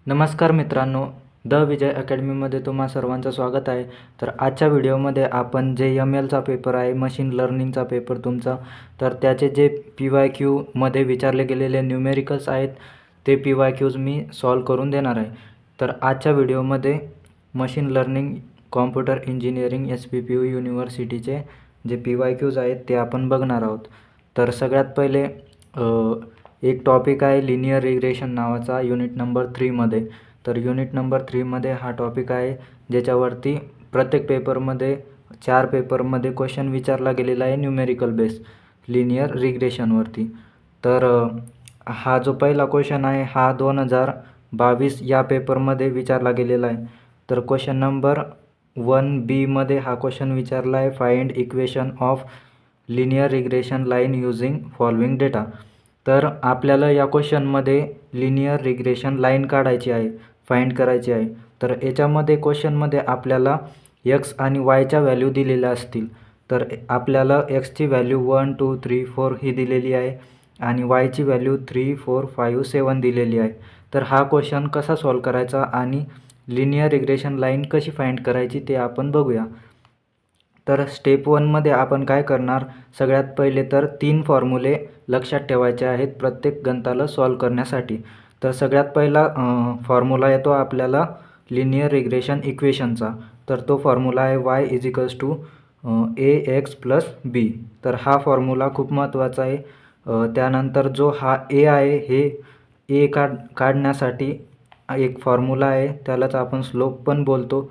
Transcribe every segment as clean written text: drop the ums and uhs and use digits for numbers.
नमस्कार मित्रांनो, द विजय अकॅडमीमध्ये तुम्हा सर्वांचं स्वागत आहे. तर आजच्या व्हिडिओमध्ये आपण जे एम-एलचा पेपर आहे, मशीन लर्निंगचा पेपर तुमचा, तर त्याचे जे PYQमध्ये विचारले गेलेले न्यूमेरिकल्स आहेत, ते PYQज मी सॉल्व करून देणार आहे. तर आजच्या व्हिडिओमध्ये machine learning computer engineering SPPU युनिव्हर्सिटीचे जे PYQज आहेत ते आपण बघणार आहोत. तर सगळ्यात पहिले एक टॉपिक आहे लिनियर रिग्रेशन नावाचा युनिट नंबर 3मध्ये. तर युनिट नंबर 3मध्ये हा टॉपिक आहे ज्याच्यावरती प्रत्येक पेपरमध्ये 4 पेपरमध्ये क्वेश्चन विचारला गेलेला आहे न्यूमेरिकल बेस लिनियर रिग्रेशनवरती. तर हा जो पहिला क्वेश्चन आहे हा 2022 या पेपरमध्ये विचारला गेलेला आहे. तर क्वेश्चन नंबर 1B हा क्वेश्चन विचारला आहे, find equation of linear regression line using following data. तर आपल्याला या क्वेश्चनमध्ये लिनियर रिग्रेशन लाईन काढायची आहे, फाइंड करायची आहे. तर याच्यामध्ये क्वेश्चनमध्ये आपल्याला एक्स आणि वायच्या व्हॅल्यू दिलेल्या असतील. तर आपल्याला एक्सची व्हॅल्यू 1 2 3 4 ही दिलेली आहे आणि वायची व्हॅल्यू 3 4 5 7 दिलेली आहे. तर हा क्वेश्चन कसा सॉल्व करायचा आणि लिनियर रिग्रेशन लाईन कशी फाइंड करायची ते आपण बघूया. तर स्टेप 1मध्ये आपण काय करणार, सगळ्यात पहिले तर 3 फॉर्म्युले लक्षात ठेवायचे आहेत प्रत्येक गणिताला सॉल्व करण्यासाठी. तर सगळ्यात पहिला फॉर्म्युला येतो आपल्याला लिनियर रिग्रेशन इक्वेशनचा. तर तो फॉर्म्युला आहे y = ax + b. तर हा फॉर्म्युला खूप महत्त्वाचा आहे. त्यानंतर जो हा a आहे हे काढण्यासाठी एक फॉर्म्युला आहे, त्यालाच आपण स्लोप पण बोलतो.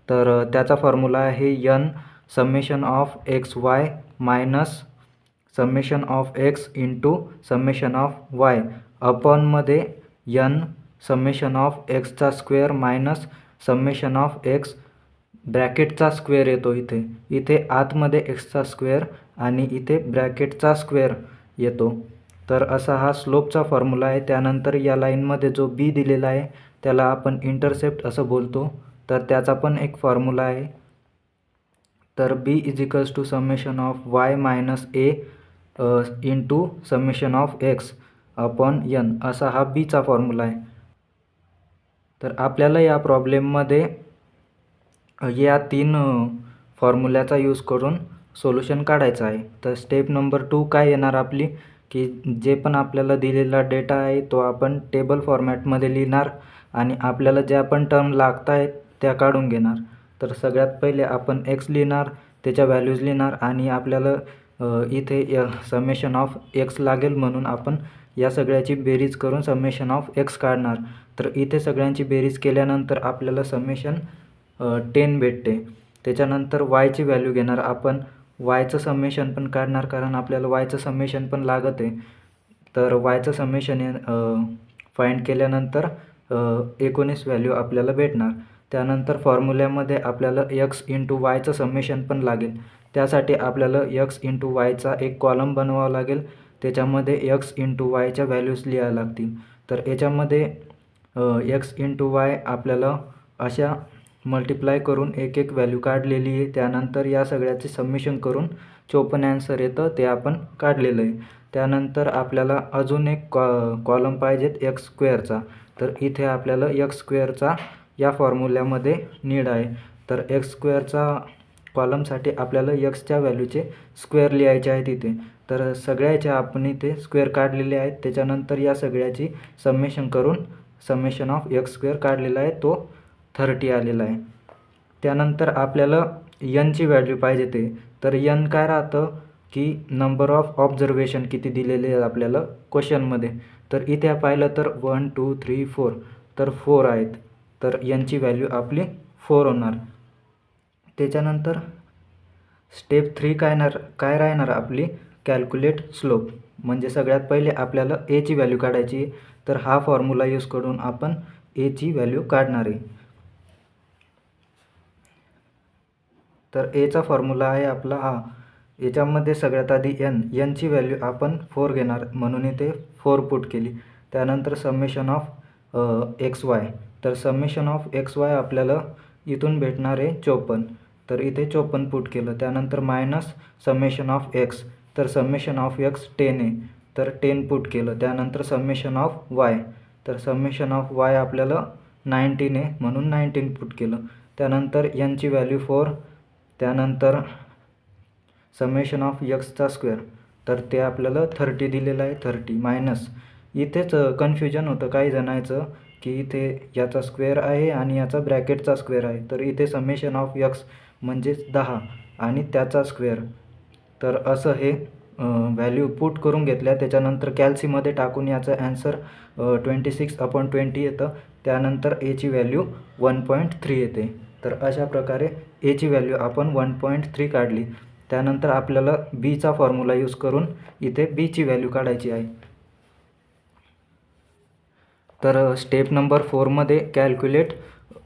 तर त्याचा फॉर्म्युला आहे n summation of xy minus summation of x into summation of y अपॉनमध्ये n समेशन ऑफ एक्सचा square minus summation of x ब्रॅकेटचा स्क्वेअर येतो. इथे आतमध्ये एक्सचा स्क्वेअर आणि इथे ब्रॅकेटचा स्क्वेअर येतो. तर असा हा स्लोपचा फॉर्म्युला आहे. त्यानंतर या लाईनमध्ये जो b दिलेला आहे त्याला आपण इंटरसेप्ट असं बोलतो. तर त्याचा पण एक फॉर्म्युला आहे. तर b = summation of y minus a into summation of x upon n असा हा बीचा फॉर्म्युला आहे. तर आपल्याला या प्रॉब्लेममध्ये या 3 फॉर्म्युल्याचा यूज करून सोल्युशन काढायचं आहे. तर स्टेप नंबर 2 काय येणार आपली, की जे पण आपल्याला दिलेला डेटा आहे तो आपण टेबल फॉर्मॅटमध्ये लिहिणार आणि आपल्याला ज्या पण टर्म लागत आहेत त्या काढून घेणार. तर सगळ्यात पहिले आपण x लिहिणार, त्याच्या व्हॅल्यूज लिहिणार आणि आपल्याला इथे समेशन ऑफ x लागेल म्हणून आपण या सगळ्याची बेरीज करून समेशन ऑफ x काढणार. तर इथे सगळ्यांची बेरीज केल्यानंतर आपल्याला समेशन 10 भेटते. त्याच्यानंतर yची व्हॅल्यू घेणार आपण, yचं समेशन पण काढणार कारण आपल्याला yचं समेशन पण लागत आहे. तर yचं समेशन फाइंड केल्यानंतर 19 व्हॅल्यू आपल्याला भेटणार. त्यानंतर फॉर्म्युल्यामध्ये आपल्याला x इंटू वायचं समेशन पण लागेल. त्यासाठी आपल्याला x इंटू वायचा एक कॉलम बनवावा लागेल, त्याच्यामध्ये x इंटू वायच्या व्हॅल्यूज लिहायला लागतील. तर याच्यामध्ये x इंटू वाय आपल्याला अशा मल्टिप्लाय करून एक एक व्हॅल्यू काढलेली आहे. त्यानंतर या सगळ्याचे समेशन करून 54 आन्सर येतं, ते आपण काढलेलं आहे. त्यानंतर आपल्याला अजून एक कॉलम पाहिजेत एक्स स्क्वेअरचा. तर इथे आपल्याला एक्स स्क्वेअरचा या फॉर्म्युल्यामध्ये नीड आहे. तर एक्स स्क्वेअरचा कॉलमसाठी आपल्याला एक्सच्या व्हॅल्यूचे स्क्वेअर लिहायचे आहेत इथे. तर सगळ्याचे आपण इथे स्क्वेअर काढलेले आहेत. त्याच्यानंतर या सगळ्याची समेशन करून समेशन ऑफ एक्स स्क्वेअर काढलेला आहे, तो 30 आलेला आहे. त्यानंतर आपल्याला ची व्हॅल्यू पाहिजे ते. तर n काय राहतं, की नंबर ऑफ ऑब्झर्वेशन किती दिलेले आहेत आपल्याला क्वेश्चनमध्ये. तर इथे पाहिलं तर 1 2 3 4 तर 4 आहेत. तर ची व्हॅल्यू आपली 4 होणार. त्याच्यानंतर स्टेप 3 काय राहणार आपली, कॅल्क्युलेट स्लोप. म्हणजे सगळ्यात पहिले आपल्याला ची व्हॅल्यू काढायची. तर हा फॉर्म्युला यूज करून आपण ची व्हॅल्यू काढणार आहे. तर चा फॉर्म्युला आहे आपला हा. याच्यामध्ये सगळ्यात आधी ची व्हॅल्यू आपण 4 घेणार म्हणून इथे 4 पुट केली. त्यानंतर समेशन ऑफ XY. तर समेशन ऑफ XY आपल्याला इथून भेटणार आहे 54. तर इथे 54 पुट केलं. त्यानंतर मायनस समेशन ऑफ x. तर समेशन ऑफ x 10 आहे, तर 10 पुट केलं. त्यानंतर समेशन ऑफ y. तर समेशन ऑफ y आपल्याला 19 आहे म्हणून 19 पुट केलं. त्यानंतर यांची व्हॅल्यू 4, त्यानंतर समेशन ऑफ एक्सचा स्क्वेअर, तर ते आपल्याला 30 दिलेलं आहे. 30 मायनस, इथेच कन्फ्युजन होतं काही जणांचं की इथे याचा स्क्वेअर आहे आणि याचा ब्रॅकेटचा स्क्वेअर आहे. तर इथे समेशन ऑफ एक्स म्हणजेच 10 आणि त्याचा स्क्वेअर, तर असं हे व्हॅल्यू पुट करून घेतल्या. त्याच्यानंतर कॅल्सीमध्ये टाकून याचं ॲन्सर 26/20 येतं. त्यानंतर एची व्हॅल्यू 1.3 येते. तर अशा प्रकारे एची व्हॅल्यू आपण 1.3 काढली. त्यानंतर आपल्याला बीचा फॉर्म्युला यूज करून इथे बीची व्हॅल्यू काढायची आहे. तर स्टेप नंबर 4मध्ये कॅल्क्युलेट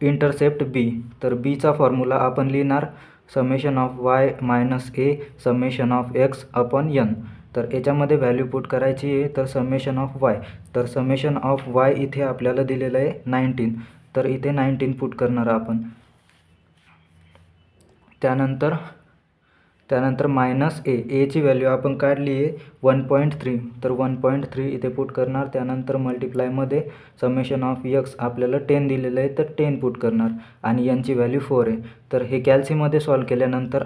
इंटरसेप्ट बी. तर बीचा फॉर्म्युला आपण लिहिणार summation of Y minus A summation of X upon N. तर याच्यामध्ये व्हॅल्यू पुट करायची आहे. तर समेशन ऑफ वाय, तर समेशन ऑफ वाय इथे आपल्याला दिलेलं आहे 19, तर इथे 19 पुट करणार आपण. त्यानंतर मायनस एची व्हॅल्यू आपण काढली आहे 1.3, तर 1.3 इथे पुट करणार. त्यानंतर मल्टिप्लायमध्ये समेशन ऑफ एक्स आपल्याला 10 दिलेलं आहे, तर 10 पुट करणार आणि यांची व्हॅल्यू 4 आहे. तर हे कॅल्सीमध्ये सॉल्व केल्यानंतर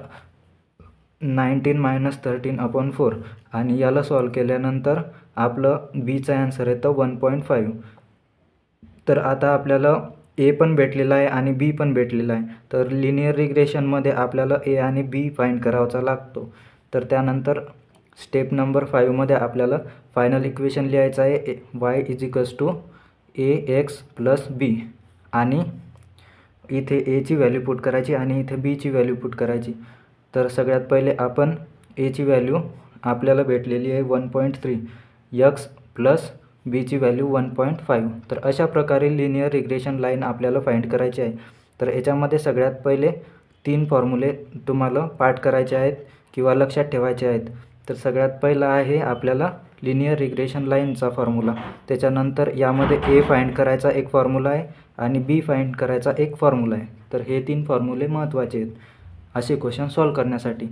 19 मायनस 13/4 आणि याला सॉल्व केल्यानंतर आपलं बीचा ॲन्सर येतं 1.5. तर आता आपल्याला ए पण भेटलेला आहे आणि बी पण भेटलेला आहे. तर लिनियर रिग्रेशनमध्ये आपल्याला ए आणि बी फाइंड करावाचा लागतो. तर त्यानंतर स्टेप नंबर 5मध्ये आपल्याला फायनल इक्वेशन लिहायचं आहे y is equals to a x plus b, आणि इथे एची व्हॅल्यू पुट करायची आणि इथे बीची व्हॅल्यू पुट करायची. तर सगळ्यात पहिले आपण एची व्हॅल्यू आपल्याला भेटलेली आहे 1.3, एक्स प्लस बीची व्हॅल्यू 1.5. तर अशा प्रकारे लिनियर रिग्रेशन लाईन आपल्याला फाइंड करायची आहे. तर याच्यामध्ये सगळ्यात पहिले 3 फॉर्म्युले तुम्हाला पाठ करायचे आहेत किंवा लक्षात ठेवायचे आहेत. तर सगळ्यात पहिला आहे आपल्याला लिनियर रिग्रेशन लाईनचा फॉर्म्युला. त्याच्यानंतर यामध्ये ए फाइंड करायचा एक फॉर्म्युला आहे आणि बी फाइंड करायचा एक फॉर्म्युला आहे. तर हे 3 फॉर्म्युले महत्त्वाचे आहेत असे क्वेश्चन सॉल्व करण्यासाठी.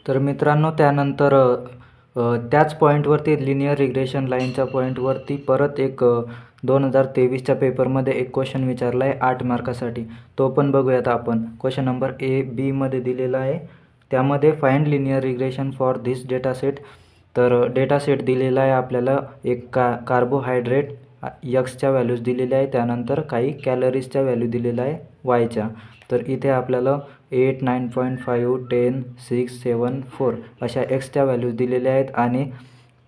तर मित्रांनो, त्यानंतर त्याच पॉईंटवरती लिनियर रिग्रेशन लाईनच्या पॉईंटवरती परत एक 2023च्या पेपरमध्ये एक क्वेश्चन विचारला आहे 8 मार्कासाठी. तो पण बघूयात आपण. क्वेश्चन नंबर ए बीमध्ये दिलेला आहे. त्यामध्ये find linear regression for this data set. तर डेटा सेट दिलेला आहे आपल्याला. एक कार्बोहायड्रेट एक्सच्या व्हॅल्यूज दिलेल्या आहे, त्यानंतर काही कॅलरीजच्या व्हॅल्यू दिलेल्या आहे वायच्या. तर इथे आपल्याला 8, 9.5, 10, 6, 7, 4 अशा एक्सच्या व्हॅल्यूज दिलेल्या आहेत आणि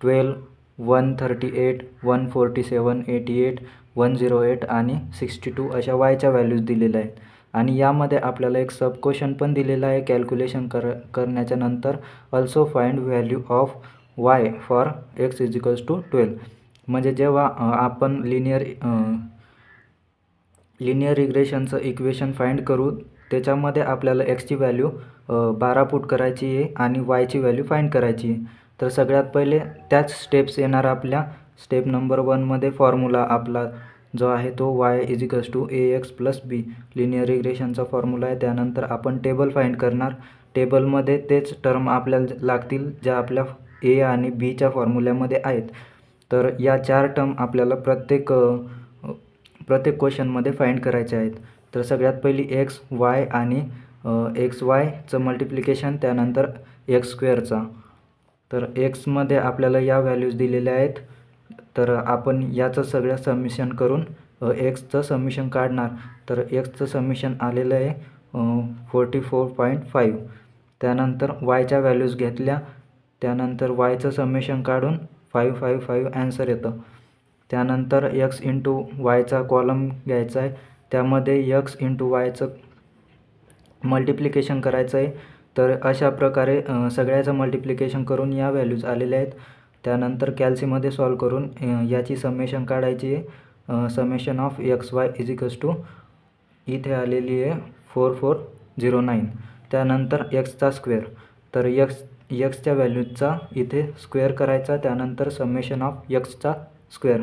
12, 138, 147, 88, 108 आणि 62 अशा वायच्या व्हॅल्यूज दिलेल्या आहेत. आणि यामध्ये आपल्याला एक सब क्वेश्चन पण दिलेला आहे कॅल्क्युलेशन करण्याच्या नंतर. Also find value of Y for X is equals to 12. म्हणजे जेव्हा आपण लिनियर रिग्रेशनचं इक्वेशन फाइंड करू त्याच्यामध्ये आपल्याला एक्सची व्हॅल्यू 12 पुट करायची आहे आणि वायची व्हॅल्यू फाइंड करायची आहे. तर सगळ्यात पहिले त्याच स्टेप्स येणार आपल्या. स्टेप नंबर 1मध्ये फॉर्म्युला आपला जो आहे तो y is equals to a x plus b linear रिग्रेशनचा फॉर्म्युला आहे. त्यानंतर आपण टेबल फाइंड करणार. टेबलमध्ये तेच टर्म आपल्याला लागतील ज्या आपल्या ए आणि बीच्या फॉर्म्युल्यामध्ये आहेत. तर या 4 टर्म आपल्याला प्रत्येक क्वेश्चनमध्ये फाइंड करायचे आहेत. तर सगळ्यात पहिली एक्स वाय आणि एक्स वायचं मल्टिप्लिकेशन, त्यानंतर एक्स स्क्वेअरचा. तर एक्समध्ये आपल्याला या व्हॅल्यूज दिलेल्या आहेत. तर आपण याचं सगळं समिशन करून एक्सचं समिशन काढणार. तर एक्सचं समिशन आलेलं आहे 44.5. त्यानंतर वायच्या व्हॅल्यूज घेतल्या, त्यानंतर वायचं समिशन काढून 555 ॲन्सर येतं. त्यानंतर एक्स इंटू वायचा कॉलम घ्यायचा आहे, त्यामध्ये एक्स इंटू वायचं मल्टिप्लिकेशन करायचं आहे. तर अशा प्रकारे सगळ्याचं मल्टिप्लिकेशन करून या व्हॅल्यूज आलेल्या आहेत. त्यानंतर कॅल्सीमध्ये सॉल्व करून याची समेशन काढायची आहे. Summation of x Y is equals to इथे आलेली आहे 4409. त्यानंतर एक्सचा स्क्वेअर, तर एक्सच्या व्हॅल्यूजचा इथे स्क्वेअर करायचा. त्यानंतर समेशन ऑफ एक्सचा स्क्वेअर,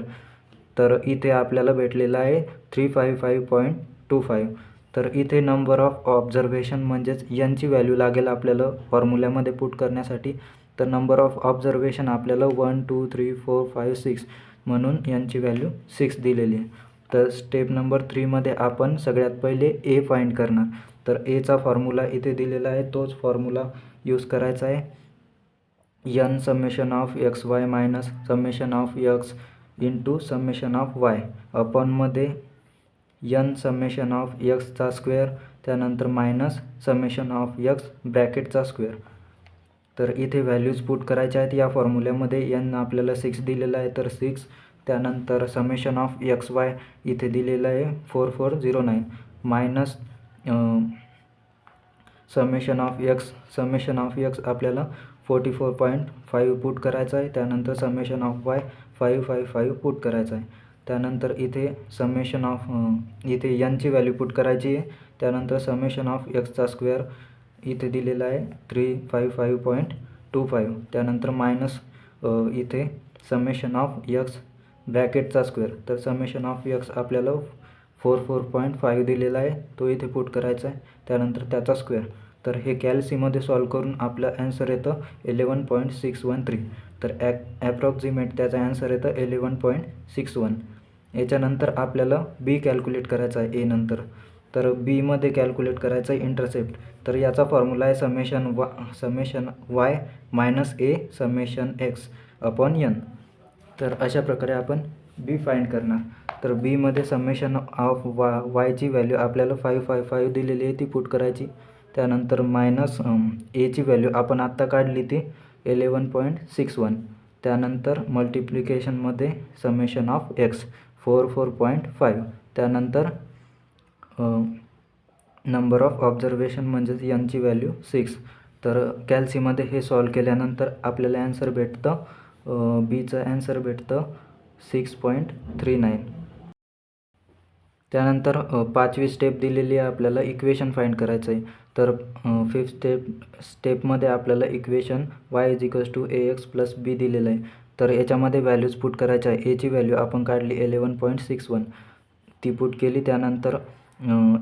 तर इथे आपल्याला भेटलेला आहे 355.25. तर इथे नंबर ऑफ ऑब्झर्वेशन म्हणजेच यांची व्हॅल्यू लागेल आपल्याला फॉर्म्युल्यामध्ये पुट करण्यासाठी. तर नंबर ऑफ ऑब्झर्वेशन आपल्याला 1 2 3 4 5 6 म्हणून यांची व्हॅल्यू 6 दिलेली आहे. तर स्टेप नंबर 3मध्ये आपण सगळ्यात पहिले ए फाइंड करणार. तर एचा फॉर्म्युला इथे दिलेला आहे, तोच फॉर्म्युला यूज करायचा आहे. n summation of x y minus summation of x into summation of y अपॉनमध्ये n समेशन ऑफ एक्सचा स्क्वेअर, त्यानंतर मायनस समेशन ऑफ एक्स ब्रॅकेटचा स्क्वेअर. तर इथे व्हॅल्यूज पुट करायच्या आहेत या फॉर्म्युल्यामध्ये. n आपल्याला 6 दिलेला आहे तर 6, त्यानंतर समेशन ऑफ एक्स वाय इथे दिलेलं आहे 4409 मायनस समेशन ऑफ एक्स आपल्याला 44.5 पुट करायचं आहे. त्यानंतर समेशन ऑफ वाय 555 पुट करायचं आहे. त्यानंतर इथे समेशन ऑफ इथे यांची व्हॅल्यू पुट करायची आहे. त्यानंतर समेशन ऑफ एक्सचा स्क्वेअर इथे दिलेला आहे 355.25. त्यानंतर मायनस इथे समेशन ऑफ एक्स ब्रॅकेटचा स्क्वेअर. तर समेशन ऑफ एक्स आपल्याला 44.5 दिलेला आहे, तो इथे पुट करायचा आहे. त्यानंतर त्याचा स्क्वेअर. तर हे कॅल्सीमध्ये सॉल्व करून आपलं ॲन्सर येतं 11.613. तर ॲप्रॉक्सिमेट त्याचा ॲन्सर येतं 11.61. याच्यानंतर आपल्याला बी कॅल्क्युलेट करायचा आहे ए नंतर. तर बीमध्ये कॅल्क्युलेट करायचं आहे इंटरसेप्ट. तर याचा फॉर्म्युला आहे summation Y minus A summation x upon n. तर अशा प्रकारे आपण बी फाइंड करणार. तर बीमध्ये समेशन ऑफ वायची व्हॅल्यू आपल्याला 555 दिलेली आहे, ती पुट करायची. त्यानंतर मायनस एची व्हॅल्यू आपण आत्ता काढली ती 11.61. त्यानंतर मल्टिप्लिकेशनमध्ये समेशन ऑफ एक्स 44.5. त्यानंतर नंबर ऑफ ऑब्झर्वेशन म्हणजेच यांची व्हॅल्यू 6. तर कॅल्सीमध्ये हे सॉल्व केल्यानंतर आपल्याला ॲन्सर भेटतं बीचं ॲन्सर भेटतं 6.39. त्यानंतर 5वी स्टेप दिलेली आहे आपल्याला इक्वेशन फाइंड करायचं आहे. तर 5th स्टेपमध्ये आपल्याला इक्वेशन y = ax + b दिलेलं आहे. तर याच्यामध्ये व्हॅल्यूज पुट करायच्या आहे. एची व्हॅल्यू आपण काढली 11.61, ती पुट केली. त्यानंतर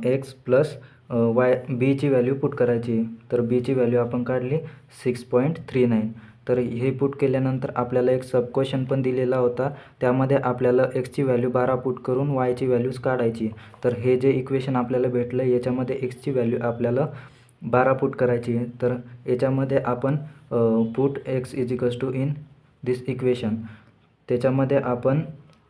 एक्स प्लस वाय बीची व्हॅल्यू पुट करायची. तर बीची व्हॅल्यू आपण काढली 6.39. तर हे पुट केल्यानंतर आपल्याला एक सब क्वेश्चन पण दिलेला होता, त्यामध्ये आपल्याला एक्सची व्हॅल्यू 12 पुट करून वायची व्हॅल्यूज काढायची. तर हे जे इक्वेशन आपल्याला भेटलं याच्यामध्ये एक्सची व्हॅल्यू आपल्याला 12 पुट करायची आहे. तर याच्यामध्ये आपण put x in this equation. त्याच्यामध्ये आपण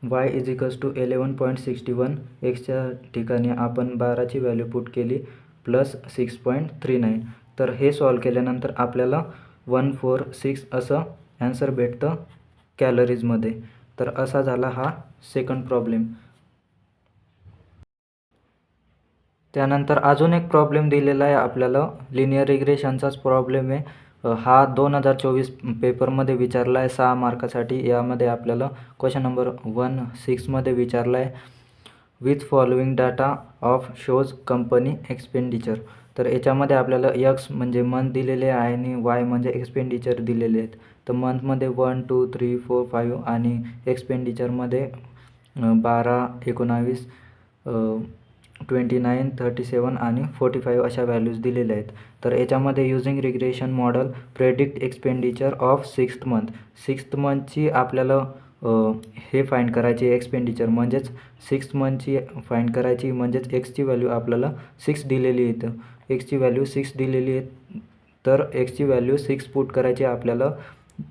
y = 11.61, एक्सच्या ठिकाणी आपण 12ची व्हॅल्यू पुट केली प्लस 6.39. तर हे सॉल्व केल्यानंतर आपल्याला 146 असं ॲन्सर भेटतं कॅलरीजमध्ये. तर असा झाला हा सेकंड प्रॉब्लेम. त्यानंतर अजून एक प्रॉब्लेम दिलेला आहे आपल्याला, लिनियर रिग्रेशनचाच प्रॉब्लेम आहे. हा 2024 पेपरमध्ये विचारला आहे 6 मार्कासाठी. यामध्ये आपल्याला क्वेश्चन नंबर 16मध्ये विचारला आहे, which following data of shows company expenditure. तर याच्यामध्ये आपल्याला एक्स म्हणजे मंथ दिलेले आहे आणि वाय म्हणजे एक्सपेंडिचर दिलेले आहेत. तर मंथमध्ये 1 2 3 4 5 आणि एक्सपेंडिचरमध्ये 12 19 29 37 आणि 45 अशा व्हॅल्यूज दिलेल्या आहेत. तर याच्यामध्ये using regression model predict expenditure of 6th month. 6th मंथची आपल्याला हे फाइंड करायची एक्सपेंडिचर, म्हणजेच 6th मंथची फाइंड करायची. म्हणजेच एक्सची व्हॅल्यू आपल्याला 6 दिलेली आहे. एक्सची व्हॅल्यू 6 दिलेली आहे, तर एक्सची व्हॅल्यू 6 पुट करायची आपल्याला.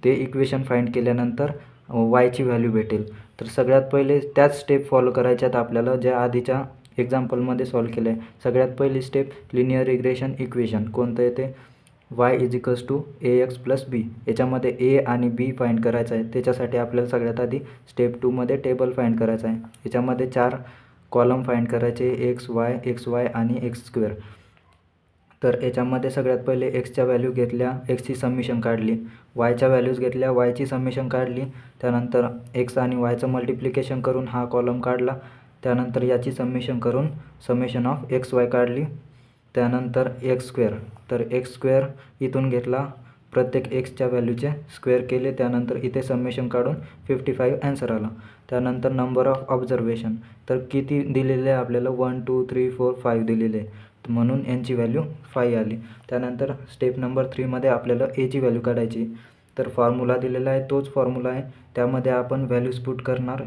ते इक्वेशन फाइंड केल्यानंतर वायची व्हॅल्यू भेटेल. तर सगळ्यात पहिले त्याच स्टेप फॉलो करायच्यात आपल्याला ज्या आधीच्या एक्झाम्पलमध्ये सॉल्व केलं आहे. सगळ्यात पहिली स्टेप लिनियर रिग्रेशन इक्वेशन कोणतं येते, y = ax + b. याच्यामध्ये a आणि b फाइंड करायचं आहे. त्याच्यासाठी आपल्याला सगळ्यात आधी स्टेप 2मध्ये टेबल फाइंड करायचं आहे. याच्यामध्ये 4 कॉलम फाइंड करायचे, एक्स वाय आणि x². तर याच्यामध्ये सगळ्यात पहिले एक्सच्या व्हॅल्यू घेतल्या, एक्सची समेशन काढली. वायच्या व्हॅल्यूज घेतल्या, वायची समेशन काढली. त्यानंतर एक्स आणि वायचं मल्टिप्लिकेशन करून हा कॉलम काढला. त्यानंतर याची समेशन करून समेशन ऑफ एक्स वाय काढली. त्यानंतर x². तर x² इथून घेतला, प्रत्येक एक्सच्या व्हॅल्यूचे स्क्वेअर केले. त्यानंतर इथे समेशन काढून 55 ॲन्सर आला. त्यानंतर नंबर ऑफ ऑब्झर्वेशन, तर किती दिलेले आहे आपल्याला 1 2 3 4 5 दिलेले आहे, म्हणून यांची व्हॅल्यू 5 आली. त्यानंतर स्टेप नंबर 3मध्ये आपल्याला एची व्हॅल्यू काढायची. तर फॉर्म्युला दिलेला आहे तोच फॉर्म्युला आहे. त्यामध्ये आपण व्हॅल्यूज पुट करणार,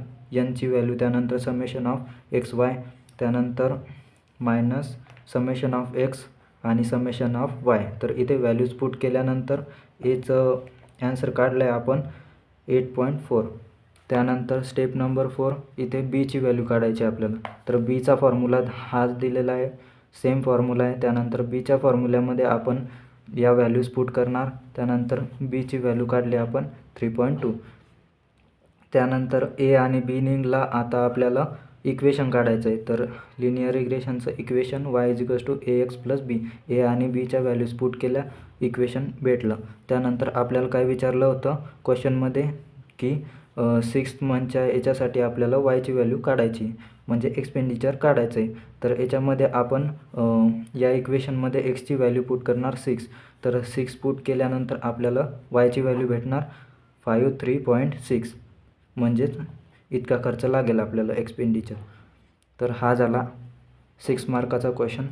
ची व्हॅल्यू, त्यानंतर समेशन ऑफ एक्स वाय, त्यानंतर मायनस समेशन ऑफ एक्स आणि समेशन ऑफ वाय. तर इथे व्हॅल्यूज पुट केल्यानंतर एचं ॲन्सर काढलं आहे आपण 8.4. त्यानंतर स्टेप नंबर 4, इथे बीची व्हॅल्यू काढायची आपल्याला. तर बीचा फॉर्म्युला हाच दिलेला आहे, सेम फॉर्म्युला आहे. त्यानंतर बीच्या फॉर्म्युल्यामध्ये आपण या व्हॅल्यूज पुट करणार. त्यानंतर बीची व्हॅल्यू काढली आपण 3.2. त्यानंतर ए आणि बी निघला. आता आपल्याला इक्वेशन काढायचं आहे. तर लिनियर रिग्रेशनचं इक्वेशन y=ax + b. ए आणि बीच्या व्हॅल्यूज पुट केल्या, इक्वेशन भेटलं. त्यानंतर आपल्याला काय विचारलं होतं क्वेश्चनमध्ये की 6th मंथच्या याच्यासाठी आपल्याला वायची व्हॅल्यू काढायची, म्हणजे एक्सपेंडिचर काढायचं आहे. तर याच्यामध्ये आपण या इक्वेशनमध्ये एक्सची व्हॅल्यू पुट करणार 6. तर 6 पुट केल्यानंतर आपल्याला वायची व्हॅल्यू भेटणार 53.6, म्हणजेच इतका खर्च लागेल आपल्याला एक्सपेंडिचर. तर हा झाला 6 मार्काचा क्वेश्चन.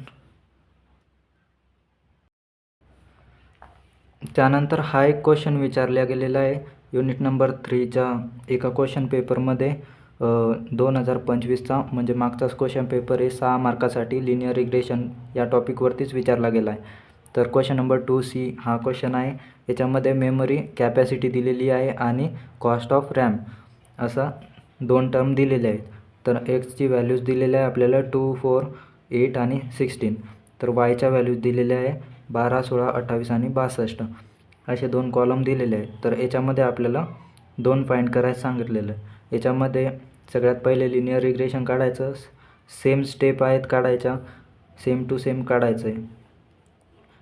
त्यानंतर हा एक क्वेश्चन विचारला गेलेला आहे युनिट नंबर 3च्या एका क्वेश्चन पेपरमध्ये 2025चा, म्हणजे मागचाच क्वेश्चन पेपर आहे. 6 मार्कासाठी लिनियर रिग्रेशन या टॉपिकवरतीच विचारला गेला आहे. तर क्वेश्चन नंबर 2C हा क्वेश्चन आहे. याच्यामध्ये मेमरी कॅपॅसिटी दिलेली आहे आणि कॉस्ट ऑफ रॅम असा 2 टर्म दिलेले आहेत. तर एक्सची व्हॅल्यूज दिलेल्या आहे आपल्याला 2, 4, 8 आणि 16. तर वायच्या व्हॅल्यूज दिलेल्या आहे 12, 16, 28 आणि 62. असे 2 कॉलम दिलेले आहेत. तर याच्यामध्ये आपल्याला 2 फाइंड करायचं सांगितलेलं आहे. याच्यामध्ये सगळ्यात पहिले लिनियर रिग्रेशन काढायचं, सेम स्टेप आहेत काढायच्या, सेम टू सेम काढायचं आहे.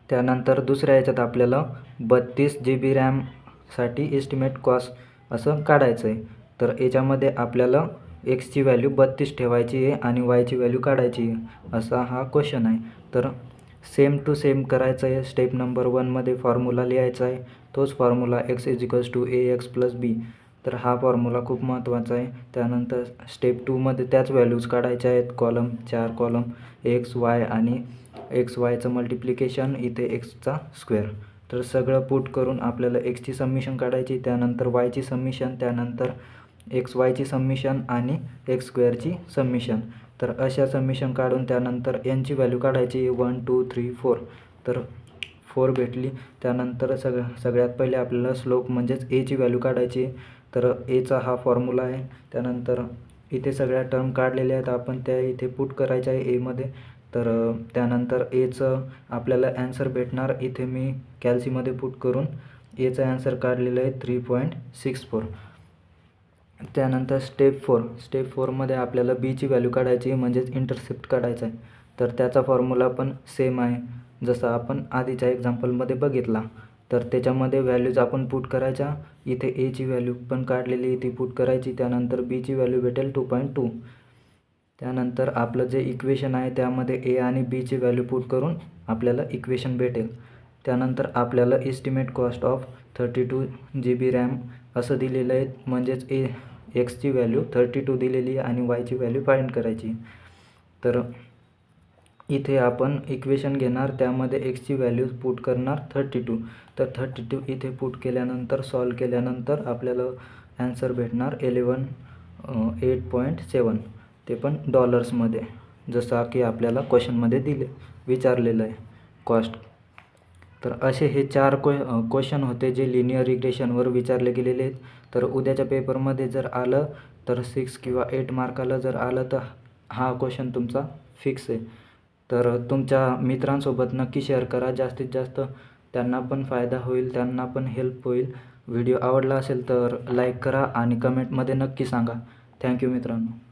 त्यानंतर दुसऱ्या याच्यात आपल्याला 32 GB रॅमसाठी एस्टिमेट कॉस्ट असं काढायचं आहे. तर याच्यामध्ये आपल्याला एक्सची व्हॅल्यू 32 ठेवायची आहे आणि वायची व्हॅल्यू काढायची आहे, असा हा क्वेश्चन आहे. तर सेम टू सेम करायचं आहे. स्टेप नंबर 1मध्ये फॉर्म्युला लिहायचा आहे, तोच फॉर्म्युला x = ax + b. तर हा फॉर्म्युला खूप महत्त्वाचा आहे. त्यानंतर स्टेप 2मध्ये त्याच व्हॅल्यूज काढायच्या आहेत, 4 कॉलम एक्स वाय आणि एक्स वायचं मल्टिप्लिकेशन, इथे एक्सचा स्क्वेअर. तर सगळं पुट करून आपल्याला एक्सची समिशन काढायची, त्यानंतर वायची समिशन, त्यानंतर एक्स वायची समिशन आणि एक्स स्क्वेअरची समिशन. तर अशा समिशन काढून त्यानंतर एनची व्हॅल्यू काढायची 1, 2, 3, 4. तर 4 भेटली. त्यानंतर सगळ्यात पहिले आपल्याला स्लोप म्हणजेच एची व्हॅल्यू काढायची. तर एचा हा फॉर्म्युला आहे. त्यानंतर इथे सगळ्या टर्म काढलेल्या आहेत आपण, त्या इथे पुट करायच्या आहे एमध्ये. तर त्यानंतर एचं आपल्याला ॲन्सर भेटणार. इथे मी कॅल्सीमध्ये पुट करून एचं ॲन्सर काढलेलं आहे 3.64. त्यानंतर स्टेप 4मध्ये आपल्याला बीची व्हॅल्यू काढायची, म्हणजेच इंटरसेप्ट काढायचा आहे. तर त्याचा फॉर्म्युला पण सेम आहे जसं आपण आधीच्या एक्झाम्पलमध्ये बघितला. तर त्याच्यामध्ये व्हॅल्यूज आपण पुट करायच्या. इथे एची व्हॅल्यू पण काढलेली ती पुट करायची. त्यानंतर बीची व्हॅल्यू भेटेल 2.2. त्यानंतर आपलं जे इक्वेशन आहे त्यामध्ये ए आणि बीची व्हॅल्यू पुट करून आपल्याला इक्वेशन भेटेल. त्यानंतर आपल्याला estimate cost of 32 GB RAM असं दिलेलं आहे, म्हणजेच एक्सची व्हॅल्यू 32 दिलेली आहे आणि वायची व्हॅल्यू फाइंड करायची. तर इथे आपण इक्वेशन घेणार, त्यामध्ये एक्सची व्हॅल्यू पुट करणार 32. तर 32 इथे पुट केल्यानंतर सॉल्व केल्यानंतर आपल्याला ॲन्सर भेटणार 8.7, ते पण डॉलर्समध्ये, जसं की आपल्याला क्वेश्चनमध्ये विचारलेलं आहे कॉस्ट. तर असे हे 4 क्वेश्चन होते जे लिनियर रिग्रेशनवर विचारले गेलेले आहेत. तर उद्याच्या पेपरमध्ये जर आलं तर 6 किंवा 8 मार्काला जर आलं तर हा क्वेश्चन तुमचा फिक्स आहे. तर तुमच्या मित्रांसोबत नक्की शेअर करा, जास्तीत जास्त त्यांना पण फायदा होईल, त्यांना पण हेल्प होईल. व्हिडिओ आवडला असेल तर लाईक करा आणि कमेंटमध्ये नक्की सांगा. थँक्यू मित्रांनो.